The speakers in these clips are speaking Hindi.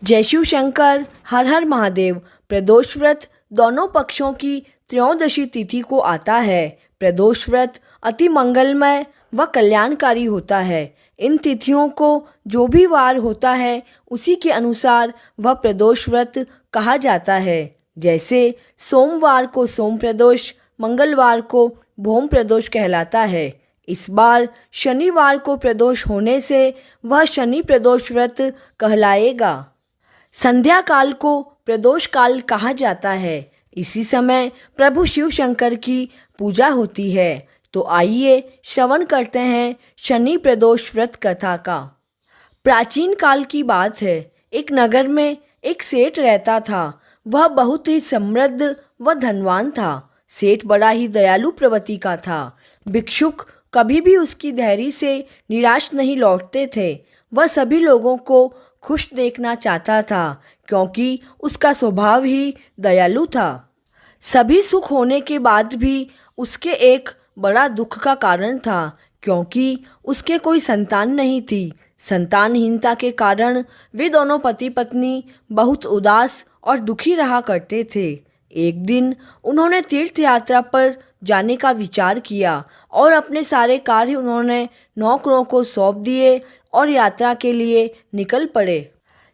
जय शिव शंकर, हर हर महादेव। प्रदोष व्रत दोनों पक्षों की त्रयोदशी तिथि को आता है। प्रदोष व्रत अति मंगलमय व कल्याणकारी होता है। इन तिथियों को जो भी वार होता है उसी के अनुसार वह प्रदोष व्रत कहा जाता है। जैसे सोमवार को सोम प्रदोष, मंगलवार को भौम प्रदोष कहलाता है। इस बार शनिवार को प्रदोष होने से वह शनि प्रदोष व्रत कहलाएगा। संध्या काल को प्रदोष काल कहा जाता है। इसी समय प्रभु शिव शंकर की पूजा होती है। तो आइए श्रवण करते हैं शनि प्रदोष व्रत कथा का। प्राचीन काल की बात है। एक नगर में एक सेठ रहता था। वह बहुत ही समृद्ध व धनवान था। सेठ बड़ा ही दयालु प्रवृत्ति का था। भिक्षुक कभी भी उसकी धैर्य से निराश नहीं लौटते थे। वह सभी लोगों को खुश देखना चाहता था क्योंकि उसका स्वभाव ही दयालु था। सभी सुख होने के बाद भी उसके एक बड़ा दुख का कारण था क्योंकि उसके कोई संतान नहीं थी। संतानहीनता के कारण वे दोनों पति पत्नी बहुत उदास और दुखी रहा करते थे। एक दिन उन्होंने तीर्थ यात्रा पर जाने का विचार किया और अपने सारे कार्य उन्होंने नौकरों को सौंप दिए और यात्रा के लिए निकल पड़े।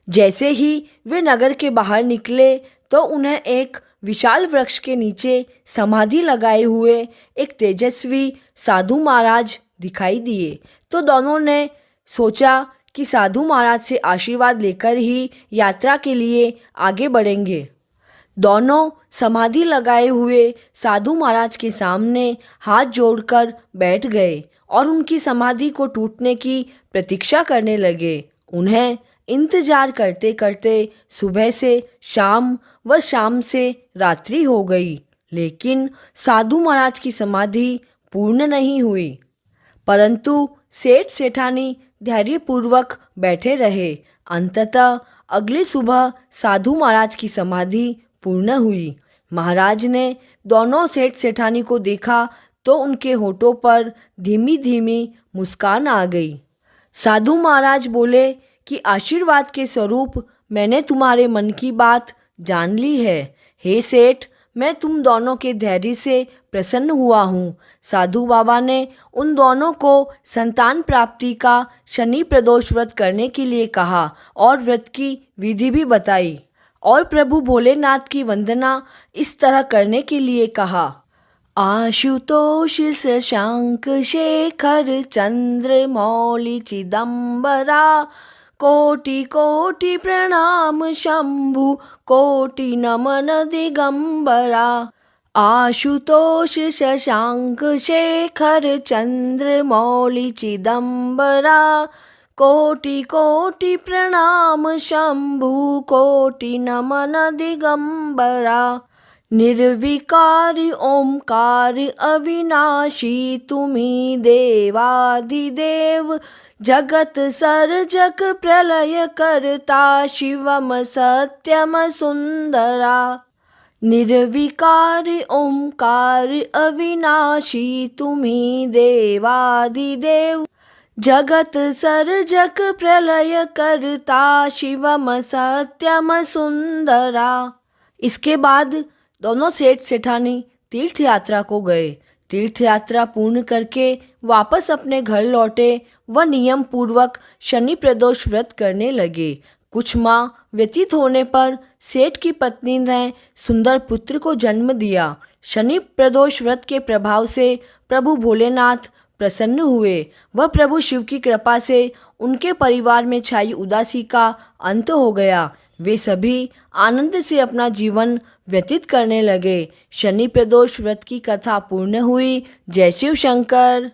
जैसे ही वे नगर के बाहर निकले तो उन्हें एक विशाल वृक्ष के नीचे समाधि लगाए हुए एक तेजस्वी साधु महाराज दिखाई दिए। तो दोनों ने सोचा कि साधु महाराज से आशीर्वाद लेकर ही यात्रा के लिए आगे बढ़ेंगे। दोनों समाधि लगाए हुए साधु महाराज के सामने हाथ जोड़कर बैठ गए और उनकी समाधि को टूटने की प्रतीक्षा करने लगे। उन्हें इंतजार करते करते सुबह से शाम व शाम से रात्रि हो गई, लेकिन साधु महाराज की समाधि पूर्ण नहीं हुई। परंतु सेठ सेठानी धैर्यपूर्वक बैठे रहे। अंततः अगली सुबह साधु महाराज की समाधि पूर्ण हुई। महाराज ने दोनों सेठ सेठानी को देखा तो उनके होठों पर धीमी धीमी मुस्कान आ गई। साधु महाराज बोले कि आशीर्वाद के स्वरूप मैंने तुम्हारे मन की बात जान ली है। हे सेठ, मैं तुम दोनों के धैर्य से प्रसन्न हुआ हूँ। साधु बाबा ने उन दोनों को संतान प्राप्ति का शनि प्रदोष व्रत करने के लिए कहा और व्रत की विधि भी बताई और प्रभु भोलेनाथ की वंदना इस तरह करने के लिए कहा। आशुतोष शशांक शेखर चंद्र मौलि चिदंबरा, कोटि कोटि प्रणाम शंभु, कोटि नमन दिगंबरा। आशुतोष शशांक शेखर चंद्र मौलि चिदंबरा, कोटि कोटि प्रणाम शंभु, कोटि नमन दिगंबरा। निर्विकार ओंकार अविनाशी, तुम्ही देवाधिदेव, जगत सर्जक प्रलय करता, शिवम सत्यम सुंदरा। निर्विकार ओंकार अविनाशी, तुम्ही देवाधिदेव, जगत सर्जक प्रलय करता, शिवम सत्यम सुंदरा। इसके बाद दोनों सेठ सेठानी तीर्थ यात्रा को गए। तीर्थ यात्रा पूर्ण करके वापस अपने घर लौटे व नियम पूर्वक शनि प्रदोष व्रत करने लगे। कुछ माह व्यतीत होने पर सेठ की पत्नी ने सुंदर पुत्र को जन्म दिया। शनि प्रदोष व्रत के प्रभाव से प्रभु भोलेनाथ प्रसन्न हुए व प्रभु शिव की कृपा से उनके परिवार में छाई उदासी का अंत हो गया। वे सभी आनंद से अपना जीवन व्यतीत करने लगे। शनि प्रदोष व्रत की कथा पूर्ण हुई। जय शिव शंकर।